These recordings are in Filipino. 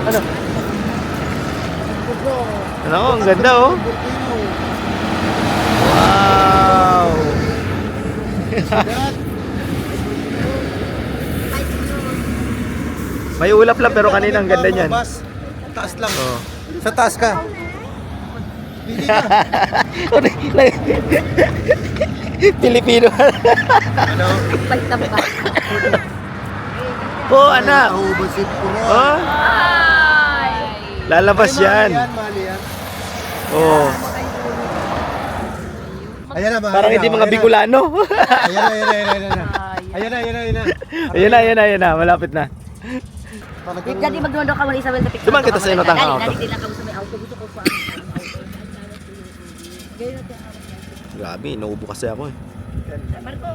Ano? Ano? Ang ganda oh. Wow! May ulap lang pero kanina ang ganda niyan. Taas lang. Oh. Sa taas ka. Pilipino. Ano? Oh, anak. Oh. Lalabas yan. Mali yan. Oh. Ayan na ba? Parang hindi mga Bicolano. Ayan na. Malapit na. Dati magdoon ka wala Isabel sa picture. Dumaan kita sa inyo tang auto. Dali lang kamo sa may auto. Gusto ko pa. Grabe, naubo kasi ako eh. Marco.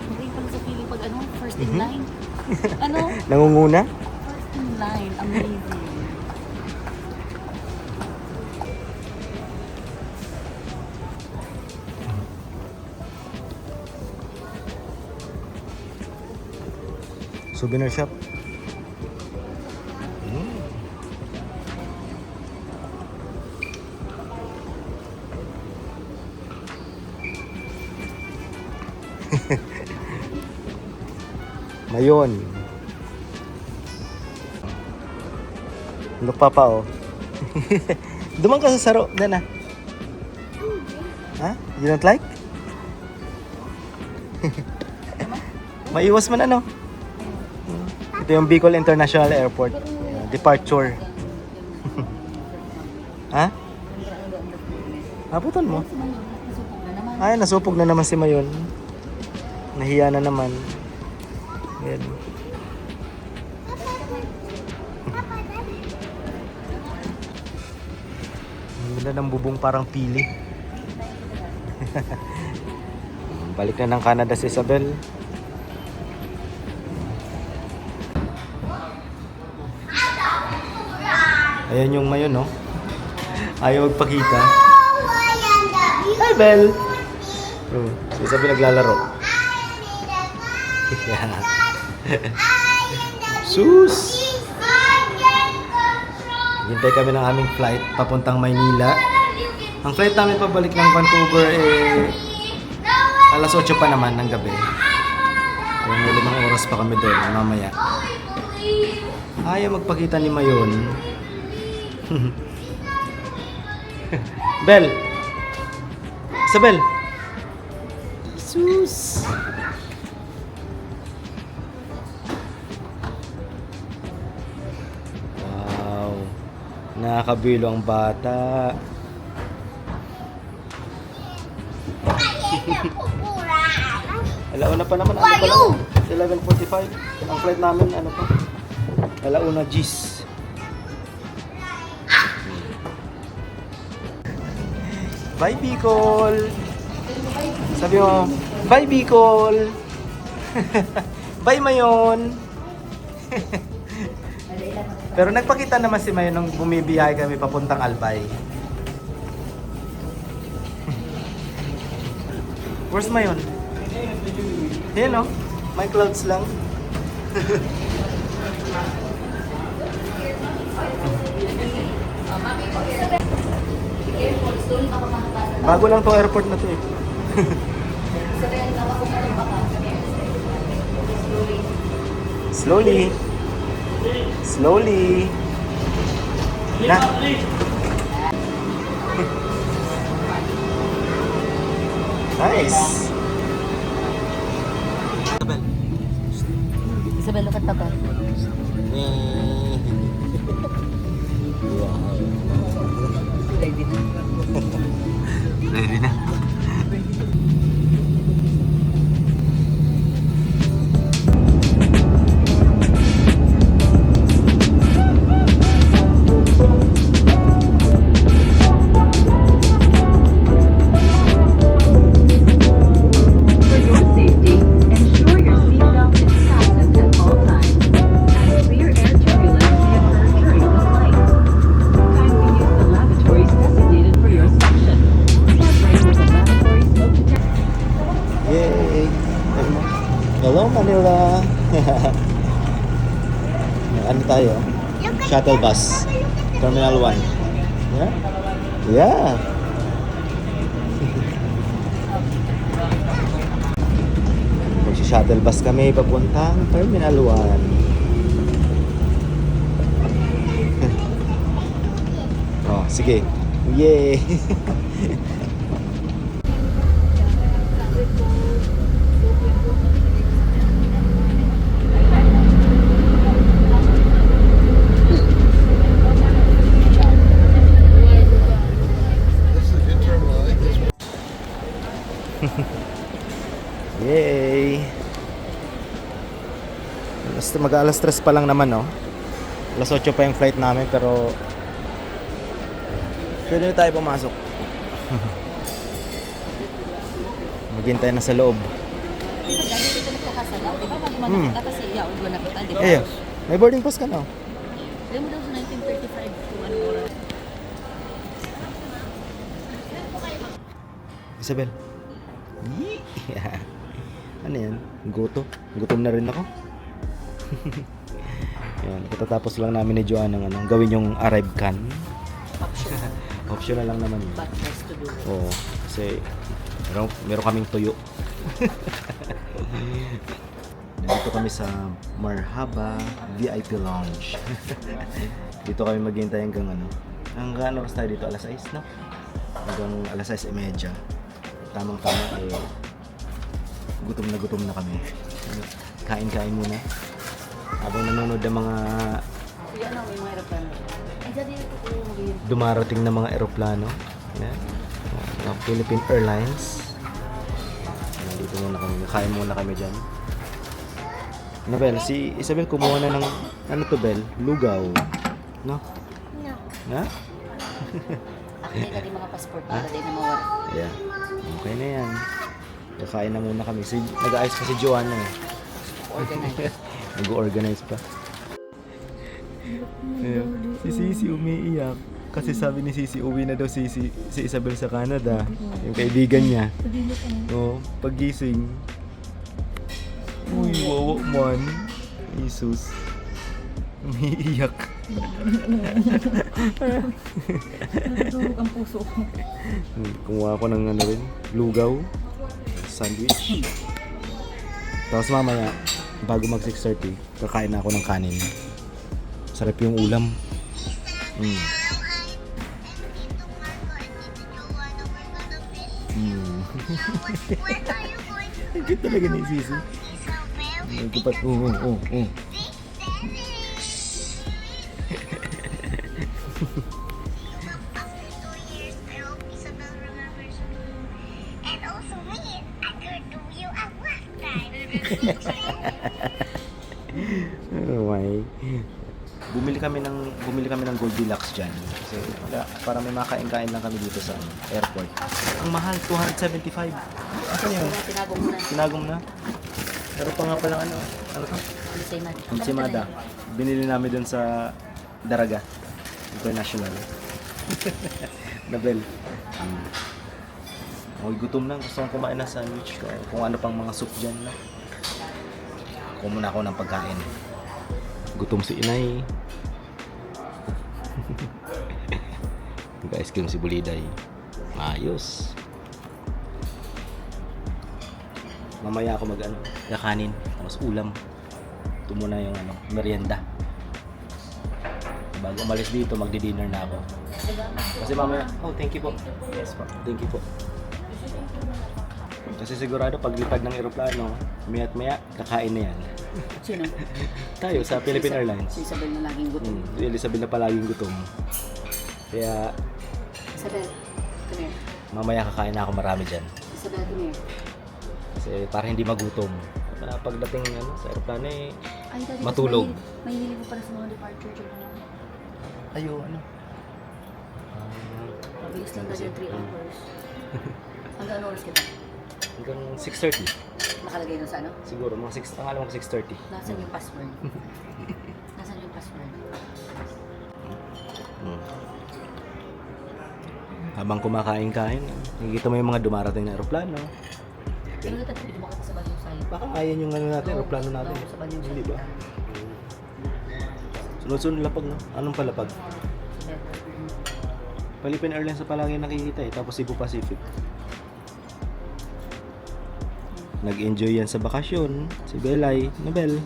Magaling pala sa feeling pag ano, first in line. Ano? Nangunguna? First in line. Amazing. Souvenir shop. Mayon. Look papa oh. Duman ka sa saro, Dana. Ha? You don't like? Maiwas man ano? Ito yung Bicol International Airport. Departure. Ha? Abutan mo? Ay, nasupog na naman si Mayon. Nahiya na naman. Ayan. Ang ganda ng bubong parang pili. Balik na ng Canada si Isabel. Ayan yung Mayon, no? Ayaw magpakita. Hi, Belle! Oh, si Isabel naglalaro. Sus! Hintay kami ng aming flight papuntang Maynila. Ang flight namin pabalik ng Vancouver alas 8 pa naman ng gabi. Kaya may 5 oras pa kami doon mamaya. Ayaw magpakita ni Mayon. Bel! Isabel! Sus! Wow! Nakakabilo ang bata. Alauna pa naman. Ano pa lang? 11:45. Ang flight namin, ano pa? Alauna G's. Bye Bicol! Sabi mo, bye Bicol! Bye Mayon! Pero nagpakita naman si Mayon nung bumibiyahe kami papuntang Albay. Where's Mayon? Yan o, may clouds lang. Bago lang tong airport na to eh. Slowly. Slowly. Na. Nice! Isabel, look at the bell. Wow. Ready na. Ready na. For your safety, ensure your seatbelt is fastened at all times, as severe air turbulence may occur during the flight. Kindly use the lavatories designated for your section. Separate with the lavatory smoke detector. Yay! Hello, Manila! Ano tayo? Shuttle bus. Terminal 1. Yeah? Yeah! Shuttle bus kami papuntang Terminal 1. Oh, sige. Yay! Yay! Basta mag-alas 3 pa lang naman, no? Alas 8 pa yung flight namin, pero pwede na tayo pumasok. Maghintay na sa loob. Dati dito nagkakasalaw. Di ba mag-umanak ka kasi yaon ko na kita, di ba? Eh, may boarding pass ka, no? Alam mo daw sa 1935 kung ano oras. Isabel. Ano yan? Goto. Gutom na rin ako. Yan, katatapos lang namin ni Joanne ng gawin yung arrive can. Optional lang naman yun. But has to do. Oo, kasi meron kaming tuyo. Nandito kami sa Marhaba VIP Lounge. Dito kami maghintay hanggang hanggang oras tayo dito? Alas 6, no? Hanggang alas 6:30. Tamang-tama gutom na kami. Kain-kain muna. Habang nanonood ng mga Kuya, ano, may mga aeroplano. Ay, dati ito ko yung dumarating na mga eroplano. Yan. Mga Philippine Airlines. Nandito muna kami. Kain muna kami dyan. Ano, Bel? Si Isabel kumuha na ng, ano to, Bel? Lugaw. No? No. Na? Akin na yung mga passport para din na mawala. Yeah. Okay na yan. Kakain na muna kami. Nag-aayos pa si Joanna eh. Organize. Nag-organize pa. Si Sisi umiiyak. Kasi sabi ni Sisi, uwi na daw si Isabel sa Canada. Yung kaibigan niya. Oo, paggising. Uy, wawa man. Jesus. Umiiyak. Nadurog ang puso ko. Kumuha ako ng lugaw. Sandwich. Tapos mamaya, bago mag 6:30, kakain na ako ng kanin. Sarap yung ulam. Ang cute talaga ni Sisi. Nagkupat. And also me, I could do you a lifetime. Oh my. Bumili kami ng Gold Deluxe dyan. Kasi para may makain-kain lang kami dito sa airport. Ang mahal, 275. Asan yun? Tinagong mo na. Tinagom na. Pero pa nga palang ano to? Ensaymada. Binili namin dun sa Daraga International. Nabel. Gutom na. Gusto kong kumain ng sandwich. Kung ano pang mga soup dyan na. Kuha muna ako ng pagkain. Gutom si Inay. Nag-ice cream si Buliday. Ayos. Mamaya ako kakanin. Tapos ulam. Ito muna yung merienda. Bago umalis dito, magdi-dinner na ako. Kasi mamaya, thank you po. Yes po, thank you po. Kasi sigurado paglipad ng eroplano, maya't maya, kakain na yan. Sino? Tayo sa Philippine Airlines. Si Isabel na laging gutom. Si Elizabeth na palaging gutom. Kaya Isabel, come here. mamaya kakain na ako marami dyan. Isabel, come here. Kasi para hindi magutom. Para pagdating sa eroplano eh, Ay, dati, matulog. May hilig mo pala sa mga departure dyan. Ayo, ano? Mabilis lang dahil 3 hours. Hanggang ano oras kita? Hanggang 6:30. Nakalagay na sa ano? Siguro, mga 6, ang alam ko 6:30. Nasaan yung password? Nasaan yung password? Habang kumakain-kain, nakikita mo yung mga dumarating na eroplano. Pero natatapit mo ka sa bagyong sa'yo. Baka ayan yung natin, eroplano natin. Oo, sa bagyong Hindi sa'yo. ba? Sunod-sunod lapag, no? Anong palapag? Philippine Airlines sa palagi nakikita eh, tapos Cebu Pacific. Nag-enjoy yan sa bakasyon, si Belay, Nabel.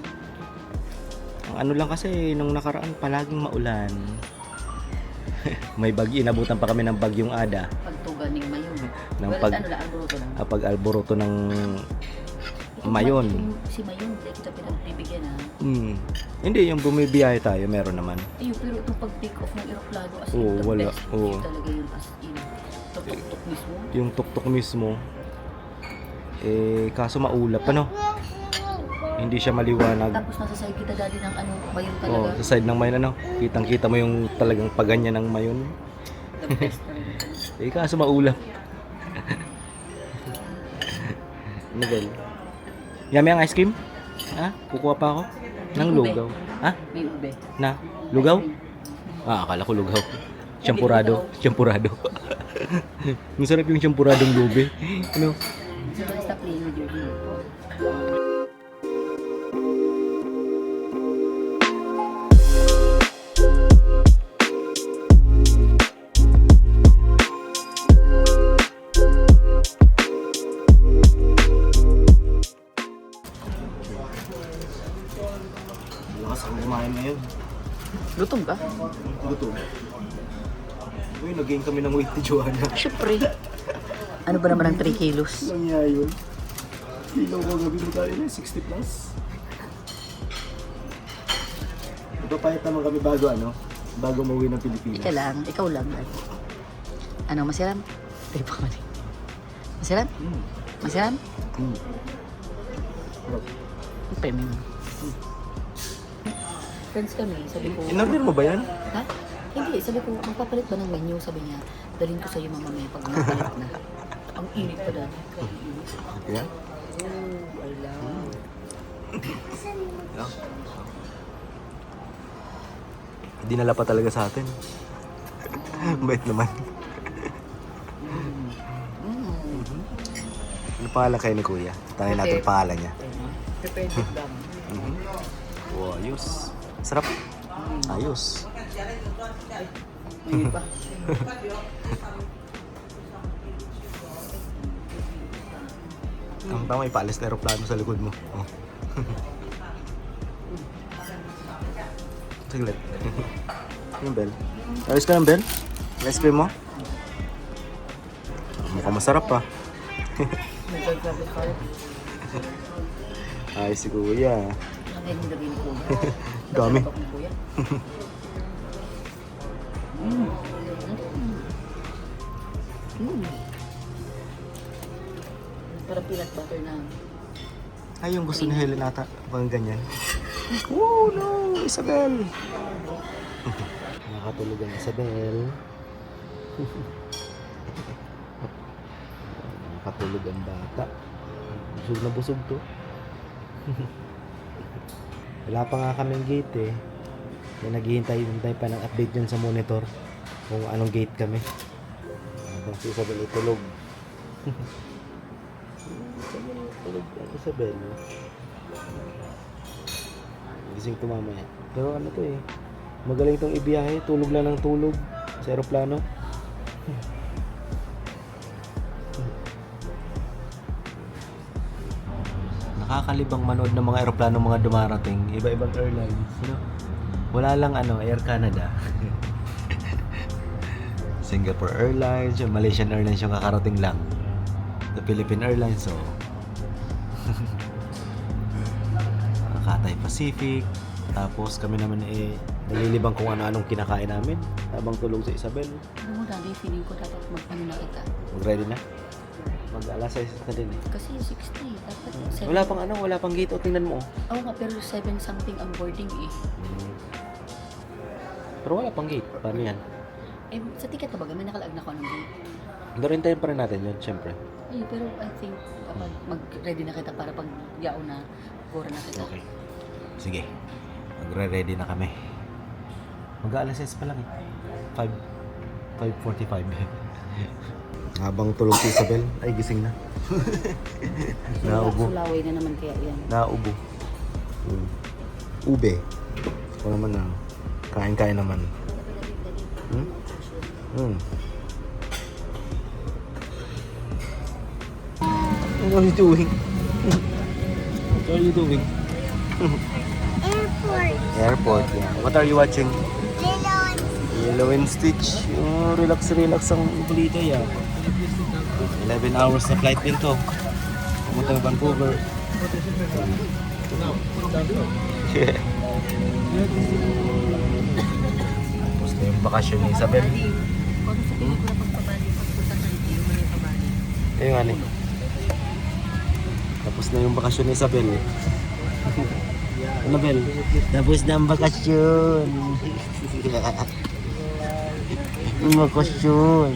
Ang ano lang kasi, nung nakaraan, palaging maulan. May bagyo, inabutan pa kami ng bagyong Ada. Pagtugan ng mayon. Ng Well, pag- ano lang, alboroto lang. Kapag alboroto ng Ito, mayon. Si Mayon, hindi kita pinagbibigyan ha. Hindi, yung bumibiyahe tayo, meron naman. Ayun, pero itong pag-take off ng aeroplano as Oo, the wala. best. Oo. Yun talaga yung as in. Tutok-tok mismo. Yung tuktok mismo, kaso maulap, ano? Hindi siya maliwanag. Tapos nasa side kita dali ng ano, mayon Oh, talaga. sa side ng mayon, ano? Kitang-kita mo yung talagang paganyan ng mayon. The best talaga. Kaso maulap. Miguel. Yummy ang ice cream? Ha? Kukuha pa ako? Ng May ube. lugaw. Ha? May ube. Na? Lugaw? Akala ko lugaw. Champurado. Champurado. Masarap yung champuradong lube. Ano? So, stop playing with your hair. Lakas ang kumain ngayon. Gutom ka? Gutom. Uy, nag-gain kami ng weight ni Joanna. Siyempre. Ano ba naman ang 3 kilos? Nangyay yun. Kilo ko gabi mo tayo na 60 plus. Ipapayat naman kami bago mauwi ng Pilipinas. Ikaw lang. Ano, masiram? Tayo pa kami. Masiram? Masiram? Premium. Friends kami, sabi ko. In-order mo ba yan? Ha? Hindi, sabi ko, magpapalit ba ng menu? Sabi niya, dalhin ko sa'yo mamamaya pag magpapalit na. Ang init pa dati. Kaya init. Yeah? Oh, I love. Dinala pa talaga sa atin. Bait naman. Ano pangalan kayo ni Kuya? Tangin natin pangalan niya. Prepared with them. Wow, ayos. Sarap. Ayos. Init pa. Ang tama, ipaalis na aeroplano sa likod mo. Oh. Saglit. Yung bell. Ayos ka ng bell? Ice cream mo? Mukhang masarap pa. May favorite part. Ay, si Kuya. Ang nilagay ni Kuya. Dami. Dapat ni Kuya. Parang peanut butter na. Ay, yung gusto ni Helen ata. Pang ganyan. Oh, no! Isabel! Nakatulog ang Isabel. Nakatulog ang bata. Busog na busog to. Wala pa nga kaming gate eh. May naghihintay pa ng update dyan sa monitor kung anong gate kami. Habang si Isabel ay tulog. Tulog ang Isabel. Gising to mamaya. Pero ano to eh. Magaling tong ibiyahe. Tulog lang ng tulog sa aeroplano. Nakakalibang manood ng mga aeroplano mga dumarating. Iba-ibang airlines. You know? Wala lang Air Canada. Singapore Airlines, yung Malaysian Airlines yung kakarating lang. The Philippine Airlines, so Cathay Pacific. Tapos kami naman nalilibang kung ano-anong kinakain namin habang tulog sa Isabel. Alam mo, Daddy, feeling ko dapat mag-ano na kita. Mag-ready na? Mag-alas 6 na din eh. Kasi 60, dapat 7. Wala pang gate. O, tingnan mo. Oo nga, pero 7 something ang boarding eh. Pero wala pang gate. Paano yan? Eh, sa ticket na ba? May nakalag na ko ng gate. Dorintayin pa rin natin yun, syempre. Ay, pero I think kapag mag-ready na kita para pag yaon na, gora na kita. Okay. Sige. Magre-ready na kami. Mag-aalas 6 pa lang eh. 5:45. Habang tulog si Isabel, ay gising na. Naubo. Sulaway na naman kaya yan. Naubo. Ube. Ito naman na. Kain-kain naman. What are you doing? What are you doing? Airport. Airport, yeah. What are you watching? Lilo Lilo and Stitch. Oh, relax ang balita yan. 11 hours na flight din to. Pumunta ng Vancouver. Yeah. Tapos na yung bakasyon ni Isabel. Daddy, kung sa tingin ko na pagpabali, pagpunta sa hindi mo na yung pabali. Ayun nga ni. Tapos na yung bakasyon ni Isabel. Ano, Bel? Tapos na ang bakasyon. Bakasyon.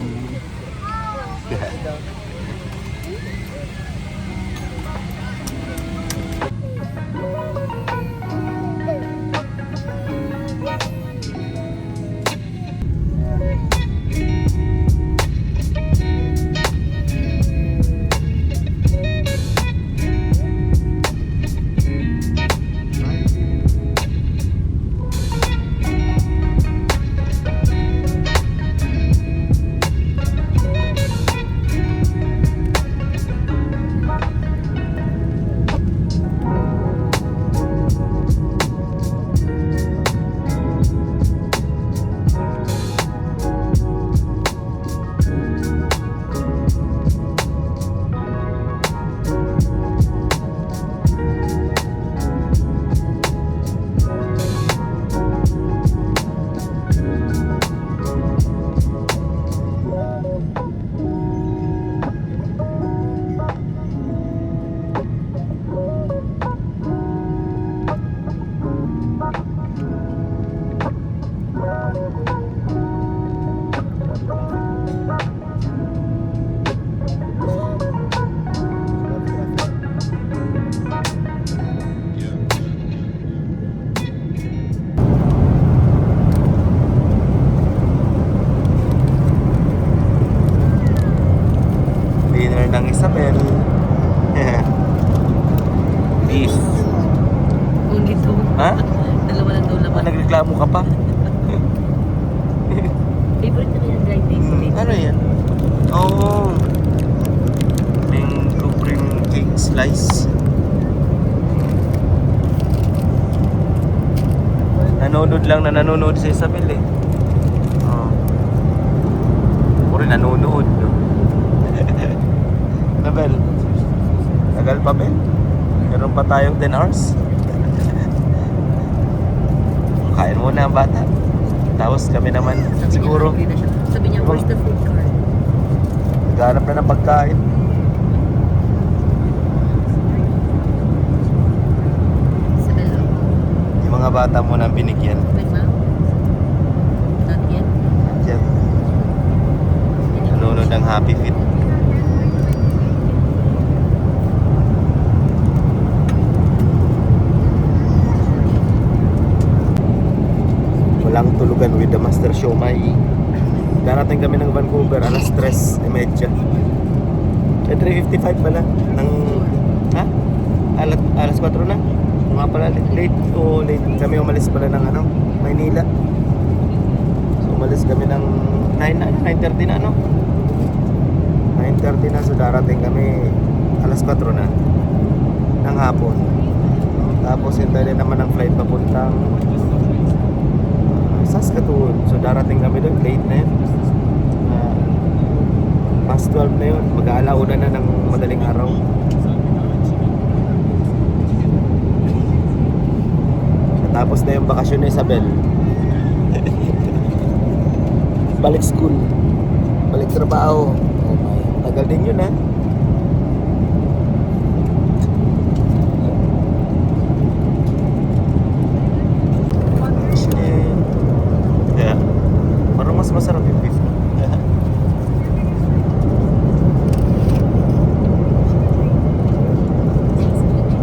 Dinner ng Isabel. Beef. Kung dito, Ha? dalawa lang daw laman. Nagreklamo ka pa? Favorite na kaya drive day ko dito. Ano yan? Oh. Mango cream cake slice. Nanonood si Isabel eh. Oh. Ako rin nanonood. No? Isabel, tagal pa, Bel? Meron pa tayong 10 hours. Kain muna ang bata. Tapos kami naman, siguro, Sabi niya, where's the food cart? naghanap na ng pagkain. Sabi lang, Yung mga bata mo nang binigyan. wait ma'am. Not yet. Yan. Nanonood ng Happy Feet. Walang tulugan with the Master Siomai. Darating kami ng Vancouver, alas 3:30. 3:55 pala. Ha? Alas 4 na? Mga pala, late. Kami umalis pala ng Maynila. So umalis kami ng 9:30 na 9:30 na, so darating kami alas 4 na ng hapon. Tapos hintayin naman ang flight papuntang Saskatoon. So darating kami doon, late na yun. Past 12 na yun. Mag-aalauna na ng madaling araw. Natapos na yung bakasyon ni Isabel. Balik school. Balik trabaho. Oh my. Tagal din yun, ha? Yeah. Parang mas masarap yung beef.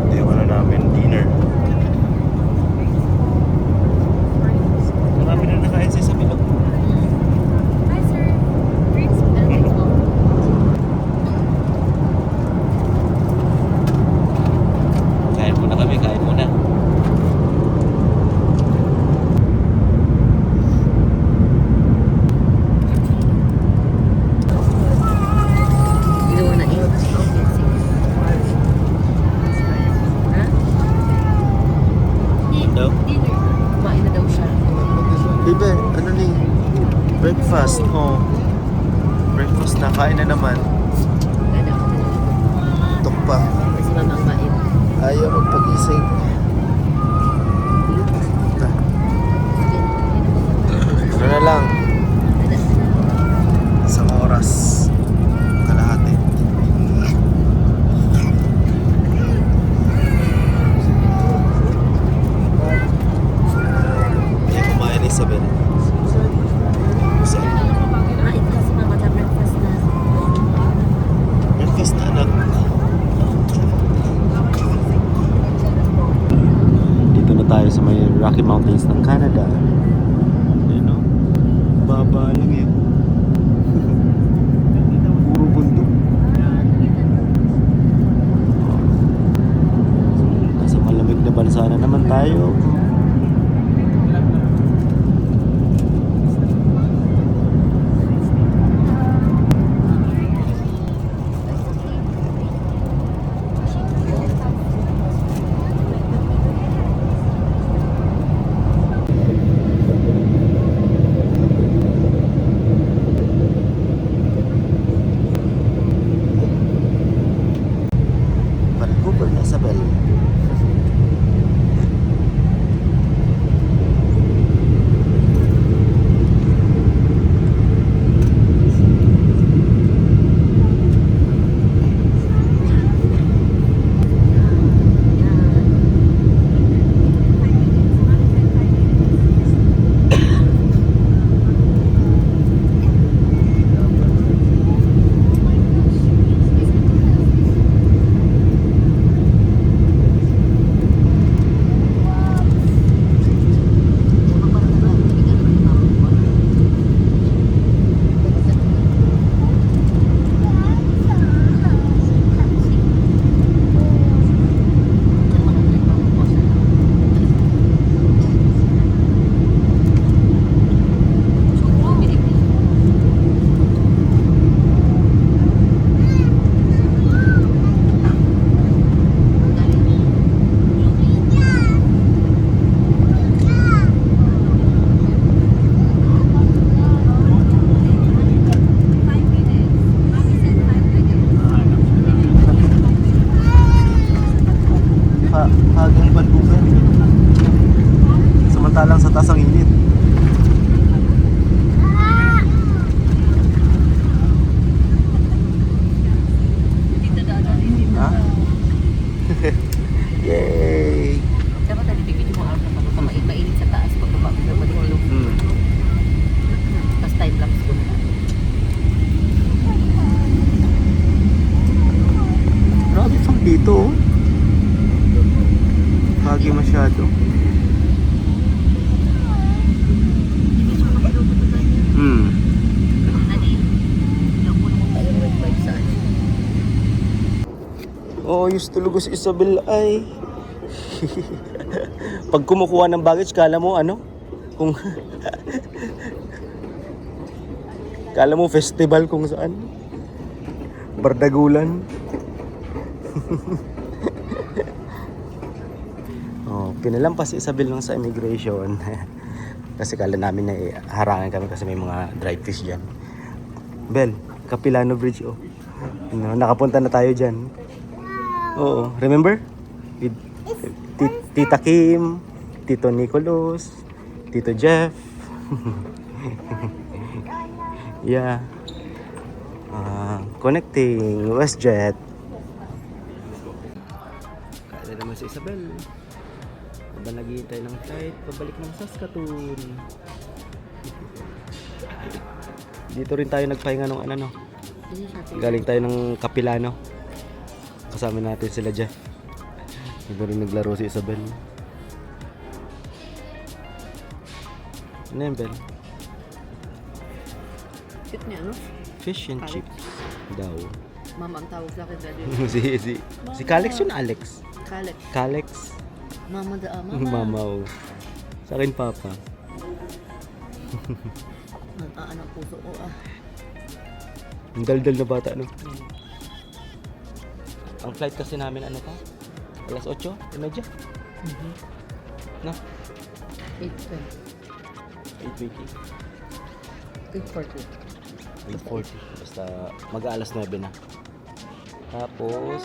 Ito yung ano namin, dinner. Marami na nakain sa Isabel. Kain muna kami, kain muna. Ginawa na eh. Ha? Daw? Kumain na daw siya. Ibe, ano ni? Breakfast. Oh. Breakfast na. Kain na naman. Kaya daw. Tok pa. Kasi mama ang bait. Ayaw magpag-ising. Ano na lang? Isang oras. Kalahati. Hindi kumain ni Isabel. Saan? Kumain kasi mama na breakfast na. Breakfast na, anak. Dito na tayo sa may Rocky Mountains ng Canada. Ayun, no? Baba lang yan. Puro bundok. Nasa malamig na bansa na naman tayo. Vancouver na Isabel. Hagang Vancouver. Samantalang sa taas ang init. Ha? Yay! Dapat tadi bibigyan mo ako ng mainit sa taas pag babalik na balik yung tapos time lapse ko na. Grabe fog dito, oh. Foggy masyado. Oh, used to lugos Isabel ay. Pag kumukuha ng baggage, kala mo ano? Kung kala mo festival kung saan. Bardagulan. Oh, pinalampas si Isabel lang sa immigration. Kasi kala namin na harangan kami kasi may mga dried fish dyan. Bel, Capilano Bridge, oh. Nakapunta na tayo dyan. Oo, remember? With Tita Kim, Tito Nicholas, Tito Jeff. Yeah. Connecting WestJet. Kaya naman si Isabel. Habang naghihintay ng flight, pabalik ng Saskatoon. Dito rin tayo nagpahinga ng ano, no? Galing tayo ng Capilano. Kasama natin sila Jeff. Dito rin naglaro si Isabel. Ano yan, Bel? Cute niya, ano? Fish and chips daw. Mama ang tawag sa akin, daddy. si Calix yun, Alex. Kalek. Calix. Mama Mama, oh. Sa akin, Papa. Nagtaan ang puso ko, ah. Ang daldal na bata, no? Ang flight kasi namin, ano pa? Alas 8:30? No? 8:20. 8:20. 8:40. 8:40. Basta mag-aalas 9 na. Tapos,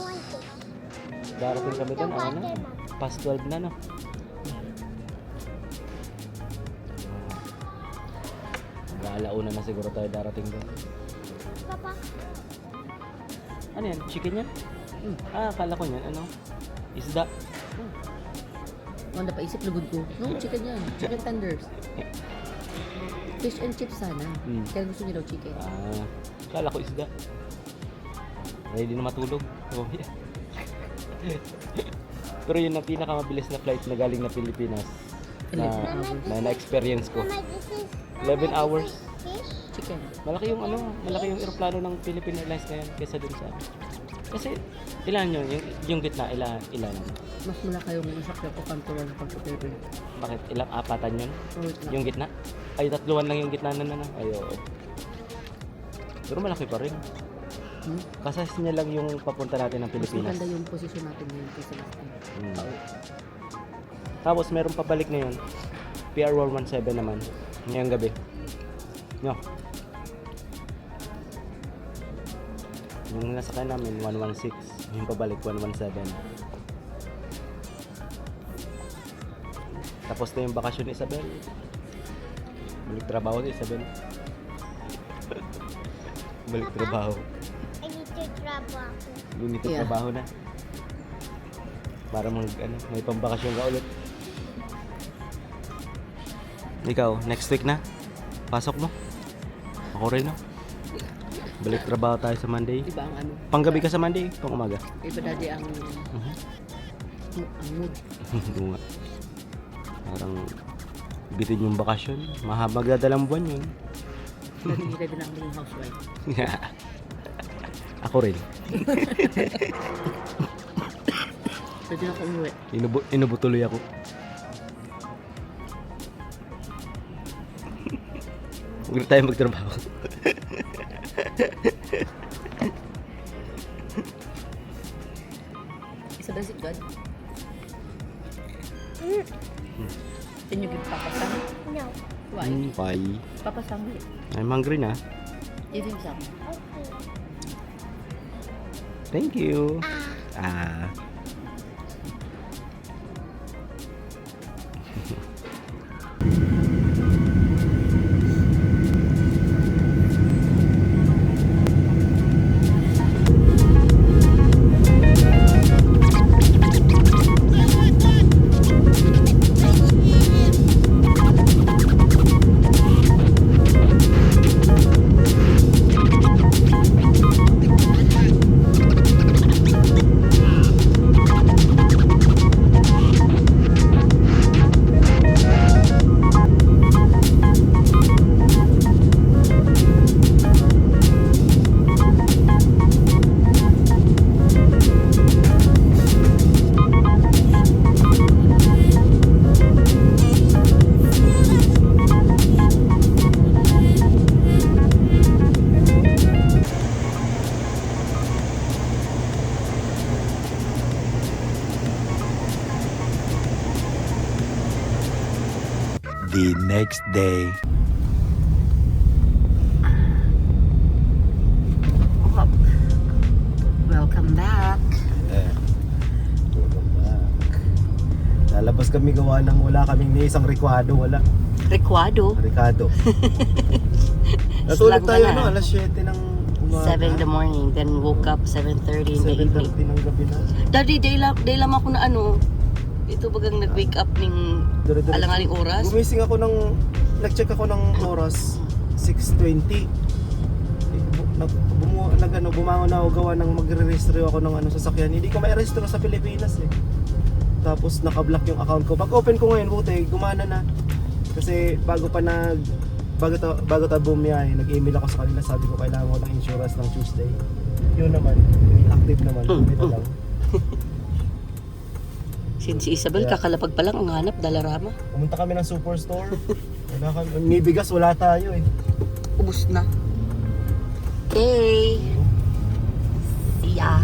darating kami doon, ano na? Past 12 na, no? Mag-aalauna na siguro tayo darating doon. Papa. Ano yan? Chicken yan? Akala ko yan. Ano? Isda. Wala paisip, lugod ko. No, chicken yan. Chicken tenders. Fish and chips sana. Kaya gusto niya daw chicken. Akala ko isda. Ready na matulog. Oh, yeah. Pero yun ang pinakamabilis na flight na galing na Pilipinas na experience ko. Mama, this is 11 hours. fish. Chicken. Malaki yung eroplano ng Philippine Airlines ngayon kaysa dun sa kasi ilan yun? Yung gitna, ilan? Mas malaki yung masakyan ko kantuan pagkatipin. Bakit? Ilang apatan yun? Wait lang. Yung gitna? Ay, 3 lang yung gitna na. Ay, oo. Pero malaki pa rin. Kasas niya lang yung papunta natin ng Mas Pilipinas. maganda yung posisyon natin ngayon kaysa last time. Tapos meron pabalik na yun. PR 117 naman. Ngayong gabi. No. Yung nasakay namin 116. Yung pabalik 117. Tapos na yung bakasyon ni Isabel. Balik trabaho si Isabel. Balik trabaho. I need to travel. Lunit Yeah. trabaho na. Para may pambakasyon ka ulit. Ikaw, next week na? Pasok mo? Ako rin, no? Balik trabaho tayo sa Monday. Iba ang ano. Panggabi ka sa Monday, pang umaga. Iba daddy ang mood. Oo nga. Parang bitin yung bakasyon. Magdadalang buwan yun. Daddy ready na ang maging housewife. Ako rin. Pwede na ako umuwi. Inubutuloy ako. Huwag na tayo magtrabaho. Isabel, is it good? Can you give Papa some? No. Why? Bye. Papa some. I'm hungry na. Give him some. Okay. Thank you. The next day. kami gawa ng wala kaming ni isang rekwado, wala. Rekwado. Ricardo. Natulog Slang tayo ka na. alas 7 ng umaga. 7 in the morning, then woke up 7:30 in the evening. 7:30 ng gabi na. Daddy, day lam ako na ito bagang nag-wake up ng Dire-diretso. alanganing oras. Gumising ako nag-check ako ng oras, 6:20. Bumangon na ako gawa ng magre-restro ako ng sasakyan. Hindi ko ma-restro sa Pilipinas eh. Tapos naka-block yung account ko. Pag open ko ngayon, buti, gumana na. Kasi bago tayo bumiyahe, nag-email ako sa kanila, sabi ko kailangan ko ng insurance ng Tuesday. Yun naman, active naman, buti na lang. Si Isabel, Yeah. kakalapag pa lang ang hanap, Dalarama. Pumunta kami ng superstore. May bigas, wala tayo eh. Ubus na. Okay. See ya.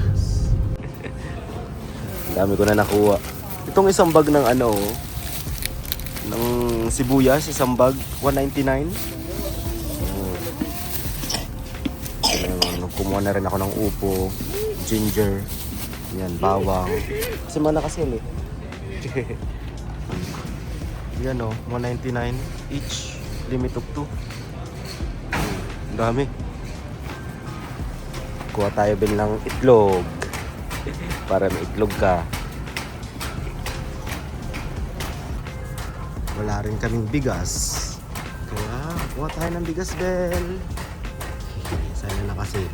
Dami ko na nakuha. Itong isang bag ng ng sibuyas, isang bag, 199. Kumuha na rin ako ng upo, ginger, yan, bawang. Kasi mga nakasil eh. Yan 199 each, limit of 2. Ang dami. Kuha tayo bin ng itlog. Para may itlog ka. Wala rin kaming bigas. Kaya kuha tayo ng bigas, Bel. Sana nakasil.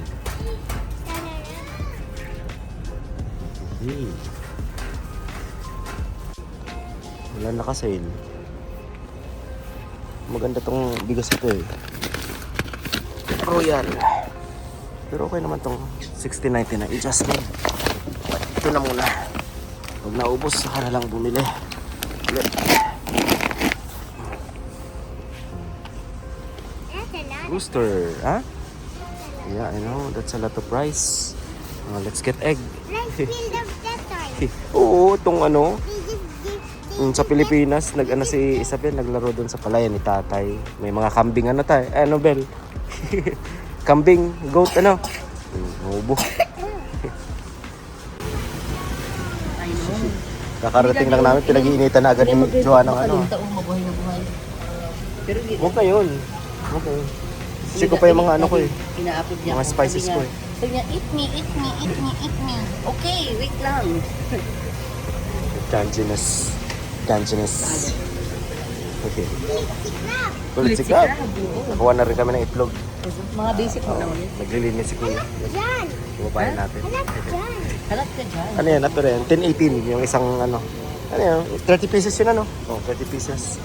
Okay. Wala nakasil. Maganda tong bigas ito eh. Royal. Pero okay naman tong 60.99 adjustment. Ito na muna. Huwag naubos, saka na lang bumili. Ulit. That's a lot. Rooster, ha? Yeah, I know. That's a lot of rice. Let's get egg. Let's build up that time. Oo, itong They just give sa Pilipinas, si Isabel, naglaro doon sa palayan ni tatay. May mga kambing tayo. Bel? Kambing, goat, ubo. Kakarating lang namin, pinag-iinitan na agad ni Joanne ng Mabuhay na buhay. Pero Huwag na yun. Huwag na yun. Kasi ko pa yung mga ko eh. Ina-upload niya Mga ako. spices Sabi ko niya- eh. Sabi niya, eat me, eat me, eat me, eat me. Okay, wait lang. Ganginess. Okay. Kulit si si Crab. Crab, oo. Nakuha na rin kami ng itlog. Mga basic mo naman yun. Naglilinis si Kuya. John. Bumabayan natin. John. Halat ka dyan. Ano yan? Ito rin. 10-18. Yung isang Ano yan? 30 pieces yun Oh, 30 pieces.